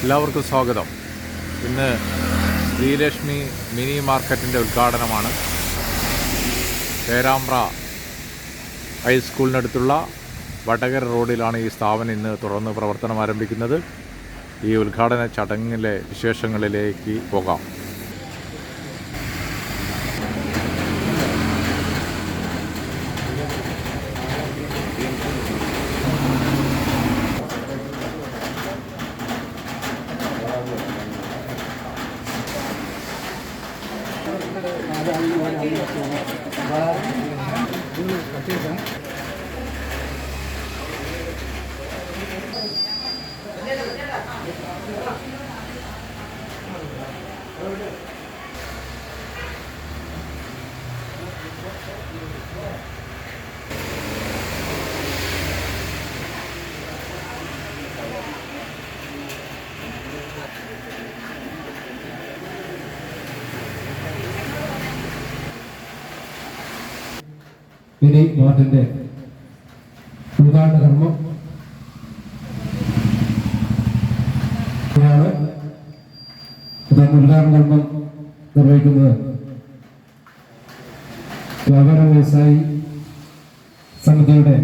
എല്ലാവർക്കും സ്വാഗതം. ഇന്ന് ശ്രീലക്ഷ്മി മിനി മാർക്കറ്റിൻ്റെ ഉദ്ഘാടനമാണ്. പേരാമ്പ്ര ഹൈസ്കൂളിനടുത്തുള്ള വടകര റോഡിലാണ് ഈ സ്ഥാപനം ഇന്ന് തുറന്ന് പ്രവർത്തനം ആരംഭിക്കുന്നത്. ഈ ഉദ്ഘാടന ചടങ്ങിലെ വിശേഷങ്ങളിലേക്ക് പോകാം. മിനി മാർട്ടിന്റെ ഉദ്ഘാടന കർമ്മം ഉദ്ഘാടന കർമ്മം നിർവഹിക്കുന്നത് വ്യാപാര വ്യവസായി സമിതിയുടെ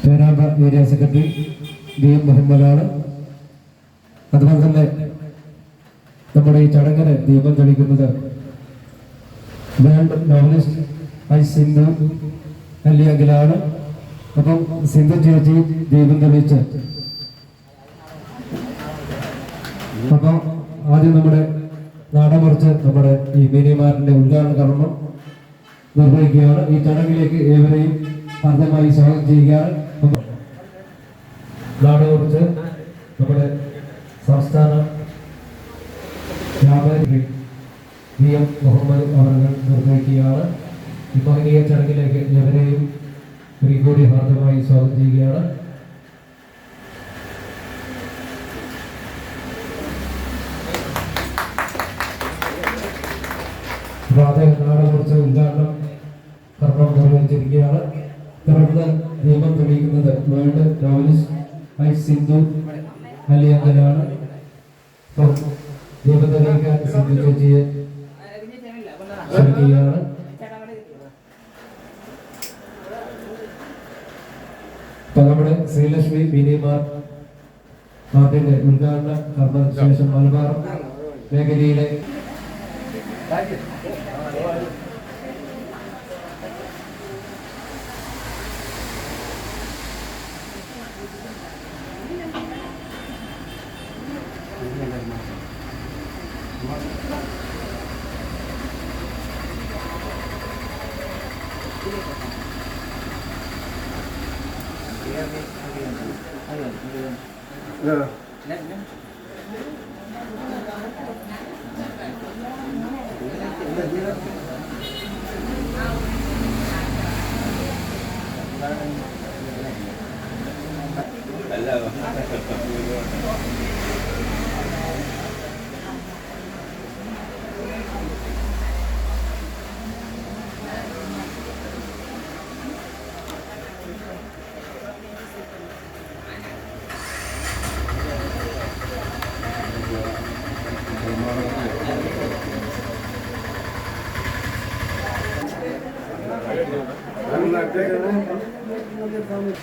പേരാമ്പ്ര ഏരിയ സെക്രട്ടറി DM മുഹമ്മദാണ്. അതുപോലെ തന്നെ നമ്മുടെ ഈ ചടങ്ങിന് ദീപം തെളിക്കുന്നത് വേൾഡ് നോവലിസ്റ്റ് സിന്ധു അല്ലിയങ്കിലാണ്. അപ്പം സിന്ധു ചേച്ചി ദീപം തെളിയിച്ച് അപ്പം ആദ്യം നമ്മുടെ നാടമുറിച്ച് നമ്മുടെ ഈ മിനിമാറിന്റെ ഉദ്ഘാടന കർമ്മം നിർവഹിക്കുകയാണ്. ഈ ചടങ്ങിലേക്ക് ഏവരെയും ഹാർദമായി സ്വാഗതം ചെയ്യുകയാണ്. നാടമുറിച്ച് നമ്മുടെ സംസ്ഥാന വ്യാപാരി DM മുഹമ്മദ് അവർ നിർവഹിക്കുകയാണ്. ഈ മഹനീയ ചടങ്ങിലേക്ക് ഏവരെയും കൂടി ഹാർദമായി സ്വാഗതം ചെയ്യുകയാണ്. നാടകക്കുറിച്ച് ഉദ്ഘാടനം കർമ്മം നിർവഹിച്ചിരിക്കുകയാണ്. തുടർന്ന് ദീപം തെളിയിക്കുന്നത് വേൾഡ് നോവലിസ്റ്റ് സിന്ധു അല്ലിയങ്കലാണ്. ദീപം തെളിയിക്കാൻ സിന്ധു ചേച്ചിയെ ക്ഷണിക്കുകയാണ്. നമ്മുടെ ശ്രീലക്ഷ്മി മിനി മാർട്ടിന്റെ ഉദ്ഘാടന കർമ്മത്തിന് ശേഷം മലബാർ മേഖലയിലെ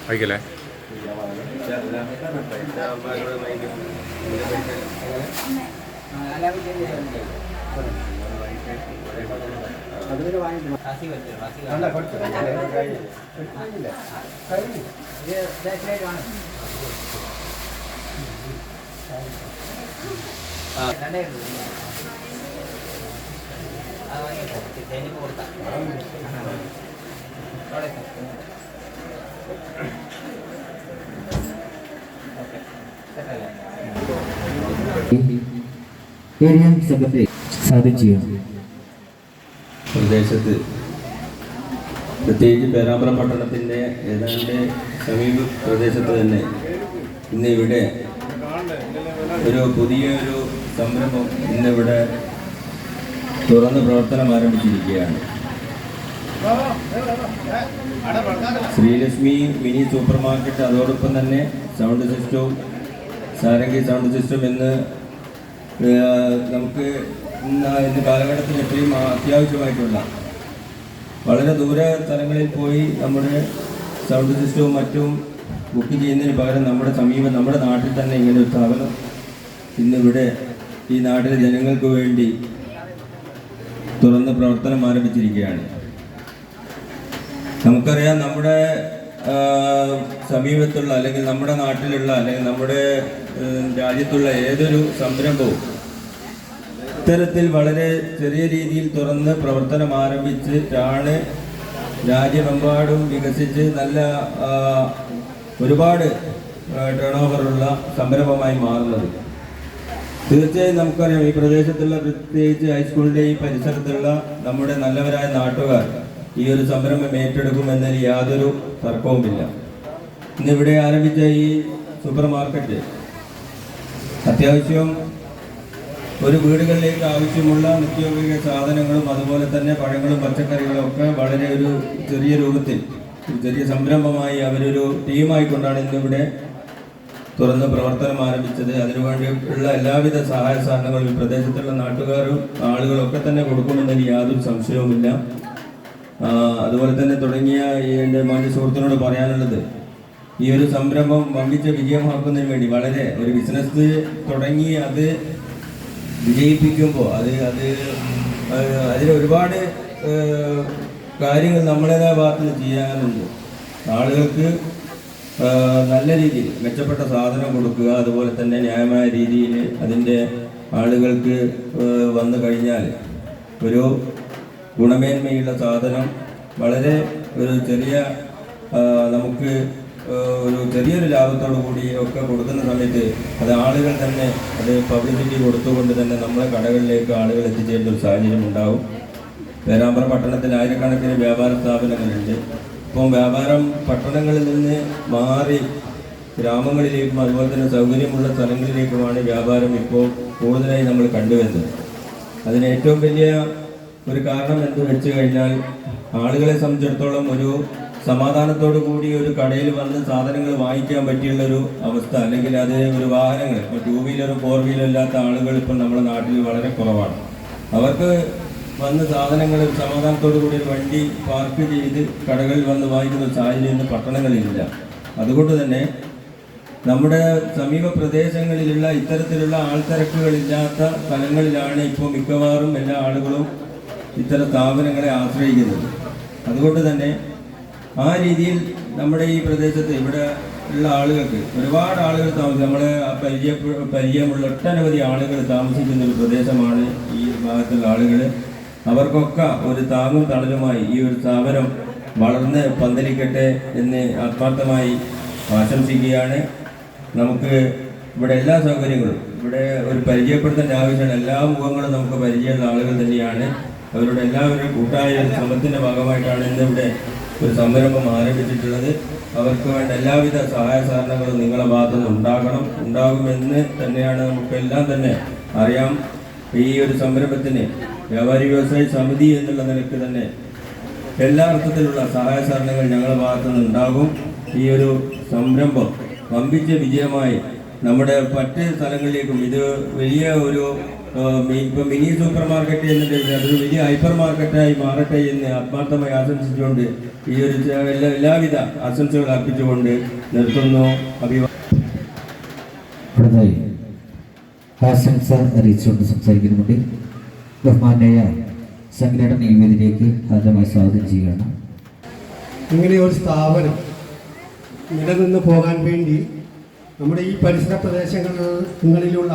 വൈകല്ലേ ഏരിയ സെക്രട്ടറി സാധിച്ചു. പ്രദേശത്ത് പ്രത്യേകിച്ച് പേരാമ്പ്ര പട്ടണത്തിൻ്റെ ഏതാണ്ട് സമീപ പ്രദേശത്ത് തന്നെ ഇന്ന് ഇവിടെ ഒരു പുതിയൊരു സംരംഭം ഇന്നിവിടെ തുറന്ന് പ്രവർത്തനം ആരംഭിച്ചിരിക്കുകയാണ്. ശ്രീലക്ഷ്മി മിനി സൂപ്പർ മാർക്കറ്റ്, അതോടൊപ്പം തന്നെ സൗണ്ട് സിസ്റ്റവും സാരംഗി സൗണ്ട് സിസ്റ്റം എന്ന് നമുക്ക് ഇന്ന് കാലഘട്ടത്തിൽ എപ്പോഴും അത്യാവശ്യമായിട്ടുള്ള വളരെ ദൂര സ്ഥലങ്ങളിൽ പോയി നമ്മുടെ സൗണ്ട് സിസ്റ്റവും മറ്റും ബുക്ക് ചെയ്യുന്നതിന് പകരം നമ്മുടെ നാട്ടിൽ തന്നെ ഇങ്ങനെ ഒരു സ്ഥാപനം ഇന്നിവിടെ ഈ നാട്ടിലെ ജനങ്ങൾക്ക് വേണ്ടി തുറന്ന് പ്രവർത്തനം ആരംഭിച്ചിരിക്കുകയാണ്. നമുക്കറിയാം നമ്മുടെ സമീപത്തുള്ള അല്ലെങ്കിൽ നമ്മുടെ നാട്ടിലുള്ള അല്ലെങ്കിൽ നമ്മുടെ രാജ്യത്തുള്ള ഏതൊരു സംരംഭവും ഇത്തരത്തിൽ വളരെ ചെറിയ രീതിയിൽ തുറന്ന് പ്രവർത്തനം ആരംഭിച്ചിട്ടാണ് രാജ്യമെമ്പാടും വികസിച്ച് നല്ല ഒരുപാട് ടേൺ ഓവറുള്ള സംരംഭമായി മാറുന്നത്. തീർച്ചയായും നമുക്കറിയാം ഈ പ്രദേശത്തുള്ള പ്രത്യേകിച്ച് ഹൈസ്കൂളിൻ്റെ ഈ പരിസരത്തുള്ള നമ്മുടെ നല്ലവരായ നാട്ടുകാർ ഈ ഒരു സംരംഭം ഏറ്റെടുക്കുമെന്നതിൽ യാതൊരു തർക്കവുമില്ല. ഇന്നിവിടെ ആരംഭിച്ച ഈ സൂപ്പർ മാർക്കറ്റ് അത്യാവശ്യം ഒരു വീടുകളിലേക്ക് ആവശ്യമുള്ള നിത്യോപയോഗ സാധനങ്ങളും അതുപോലെ തന്നെ പഴങ്ങളും പച്ചക്കറികളും ഒക്കെ വളരെ ഒരു ചെറിയ രൂപത്തിൽ ചെറിയ സംരംഭമായി അവരൊരു ടീമായിക്കൊണ്ടാണ് ഇന്നിവിടെ തുറന്ന് പ്രവർത്തനം ആരംഭിച്ചത്. അതിനുവേണ്ടിയുള്ള എല്ലാവിധ സഹായ സഹകരണങ്ങളും ഈ പ്രദേശത്തുള്ള നാട്ടുകാരും ആളുകളൊക്കെ തന്നെ കൊടുക്കുമെന്നതിൽ യാതൊരു സംശയവുമില്ല. അതുപോലെ തന്നെ തുടങ്ങിയ എൻ്റെ മാന്യ സുഹൃത്തിനോട് പറയാനുള്ളത്, ഈ ഒരു സംരംഭം വമ്പിച്ച വിജയമാക്കുന്നതിന് വേണ്ടി വളരെ ഒരു ബിസിനസ് തുടങ്ങി അത് വിജയിപ്പിക്കുമ്പോൾ അതിൽ ഒരുപാട് കാര്യങ്ങൾ നമ്മുടേതായ ഭാഗത്ത് നിന്ന് ചെയ്യാനുണ്ട്. ആളുകൾക്ക് നല്ല രീതിയിൽ മെച്ചപ്പെട്ട സാധനം കൊടുക്കുക, അതുപോലെ തന്നെ ന്യായമായ രീതിയിൽ അതിൻ്റെ ആളുകൾക്ക് വന്നു കഴിഞ്ഞാൽ ഒരു ഗുണമേന്മയുള്ള സാധനം വളരെ ഒരു ചെറിയ നമുക്ക് ഒരു ചെറിയൊരു ലാഭത്തോടു കൂടി ഒക്കെ കൊടുക്കുന്ന സമയത്ത് അത് ആളുകൾ തന്നെ അത് പബ്ലിസിറ്റി കൊടുത്തുകൊണ്ട് തന്നെ നമ്മളെ കടകളിലേക്ക് ആളുകൾ എത്തിച്ചേരുന്ന ഒരു സാഹചര്യം ഉണ്ടാവും. പേരാമ്പ്ര പട്ടണത്തിൽ ആയിരക്കണക്കിന് വ്യാപാര സ്ഥാപനങ്ങളുണ്ട്. ഇപ്പം വ്യാപാരം പട്ടണങ്ങളിൽ നിന്ന് മാറി ഗ്രാമങ്ങളിലേക്കും അതുപോലെ തന്നെ സൗകര്യമുള്ള സ്ഥലങ്ങളിലേക്കുമാണ് വ്യാപാരം ഇപ്പോൾ കൂടുതലായി നമ്മൾ കണ്ടുവരുന്നത്. അതിന് ഏറ്റവും വലിയ ഒരു കാരണം എന്ത് വെച്ച് കഴിഞ്ഞാൽ ആളുകളെ സംബന്ധിച്ചിടത്തോളം ഒരു സമാധാനത്തോടു കൂടി ഒരു കടയിൽ വന്ന് സാധനങ്ങൾ വാങ്ങിക്കാൻ പറ്റിയുള്ളൊരു അവസ്ഥ, അല്ലെങ്കിൽ അത് ഒരു വാഹനങ്ങൾ ഇപ്പോൾ 2 വീലറും 4 വീലറും ഇല്ലാത്ത ആളുകൾ ഇപ്പം നമ്മുടെ നാട്ടിൽ വളരെ കുറവാണ്. അവർക്ക് വന്ന് സാധനങ്ങൾ സമാധാനത്തോടു കൂടി ഒരു വണ്ടി പാർക്ക് ചെയ്ത് കടകളിൽ വന്ന് വാങ്ങിക്കുന്ന സാഹചര്യം ഇന്ന് പട്ടണങ്ങളിലില്ല. അതുകൊണ്ട് തന്നെ നമ്മുടെ സമീപ പ്രദേശങ്ങളിലുള്ള ഇത്തരത്തിലുള്ള ആൾത്തിരക്കുകളില്ലാത്ത സ്ഥലങ്ങളിലാണ് ഇപ്പോൾ മിക്കവാറും എല്ലാ ആളുകളും ഇത്തരം സ്ഥാപനങ്ങളെ ആശ്രയിക്കുന്നത്. അതുകൊണ്ട് തന്നെ ആ രീതിയിൽ നമ്മുടെ ഈ പ്രദേശത്ത് ഇവിടെ ഉള്ള ആളുകൾക്ക് ഒരുപാട് ആളുകൾ നമ്മളെ പരിചയമുള്ള ഒട്ടനവധി ആളുകൾ താമസിക്കുന്ന ഒരു പ്രദേശമാണ് ഈ ഭാഗത്തുള്ള ആളുകൾ. അവർക്കൊക്കെ ഒരു താങ്ങും തണലുമായി ഈ ഒരു സ്ഥാപനം വളർന്ന് പന്തലിക്കട്ടെ എന്ന് ആത്മാർത്ഥമായി ആശംസിക്കുകയാണ്. നമുക്ക് ഇവിടെ എല്ലാ സൗകര്യങ്ങളും ഇവിടെ ഒരു പരിചയപ്പെടുത്തേണ്ട ആവശ്യമാണ്. എല്ലാ മുഖങ്ങളും നമുക്ക് പരിചയമുള്ള ആളുകൾ തന്നെയാണ്. അവരുടെ എല്ലാവരും കൂട്ടായ ശ്രമത്തിൻ്റെ ഭാഗമായിട്ടാണ് ഇന്നിവിടെ ഒരു സംരംഭം ആരംഭിച്ചിട്ടുള്ളത്. അവർക്ക് വേണ്ട എല്ലാവിധ സഹായ സഹകരണങ്ങളും നിങ്ങളുടെ ഭാഗത്തുനിന്ന് ഉണ്ടാകുമെന്ന് തന്നെയാണ് നമുക്കെല്ലാം തന്നെ അറിയാം. ഈ ഒരു സംരംഭത്തിന് വ്യാപാരി വ്യവസായ സമിതി എന്നുള്ള നിലയ്ക്ക് തന്നെ എല്ലാ അർത്ഥത്തിലുള്ള സഹായ സഹകരണങ്ങൾ ഞങ്ങളുടെ ഭാഗത്തുനിന്ന് ഉണ്ടാകും. ഈ ഒരു സംരംഭം വമ്പിച്ച വിജയമായി നമ്മുടെ മറ്റ് സ്ഥലങ്ങളിലേക്കും ഇത് വലിയ ഒരു ഇപ്പം മിനി സൂപ്പർ മാർക്കറ്റ് എന്നിട്ട് അതൊരു വലിയ ഹൈപ്പർ മാർക്കറ്റായി മാറട്ടെ എന്ന് ആത്മാർത്ഥമായി ആശംസിച്ചുകൊണ്ട് ഈ ഒരു എല്ലാവിധ ആശംസകൾ അർപ്പിച്ചുകൊണ്ട് നിർത്തുന്നു. അടുത്തായി ആശംസ അറിയിച്ചുകൊണ്ട് സംസാരിക്കുന്നുണ്ട് ബഹുമാനായ സംഘടന ഈ വേദിയിലേക്ക് ആദ്യമായി സ്വാഗതം ചെയ്യുകയാണ്. ഇങ്ങനെ ഒരു സ്ഥാപനം നിലനിന്ന് പോകാൻ വേണ്ടി നമ്മുടെ ഈ പരിസര പ്രദേശങ്ങളിലുള്ള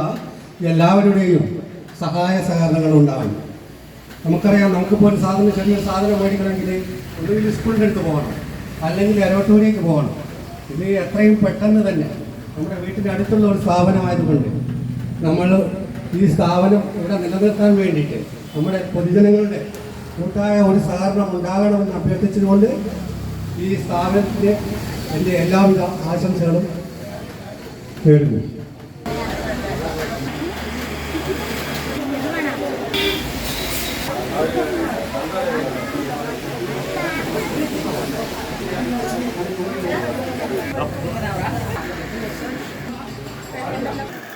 എല്ലാവരുടെയും സഹായ സഹകരണങ്ങൾ ഉണ്ടാകും. നമുക്കറിയാം, നമുക്കിപ്പോൾ ഒരു സാധനം ചെറിയൊരു സാധനം മേടിക്കണമെങ്കിൽ ഒന്നുകിൽ സ്കൂളിൻ്റെ അടുത്ത് പോകണം, അല്ലെങ്കിൽ എയർപോർട്ടിലേക്ക് പോകണം. ഇത് എത്രയും പെട്ടെന്ന് തന്നെ നമ്മുടെ വീട്ടിൻ്റെ അടുത്തുള്ള ഒരു സ്ഥാപനമായതുകൊണ്ട് നമ്മൾ ഈ സ്ഥാപനം ഇവിടെ നിലനിർത്താൻ വേണ്ടിയിട്ട് നമ്മുടെ പൊതുജനങ്ങളുടെ കൂട്ടായ ഒരു സഹകരണം ഉണ്ടാകണമെന്ന് അഭ്യർത്ഥിച്ചുകൊണ്ട് ഈ സ്ഥാപനത്തിന് എൻ്റെ എല്ലാവിധ ആശംസകളും നേടുന്നു. ഉണ്ടാവും.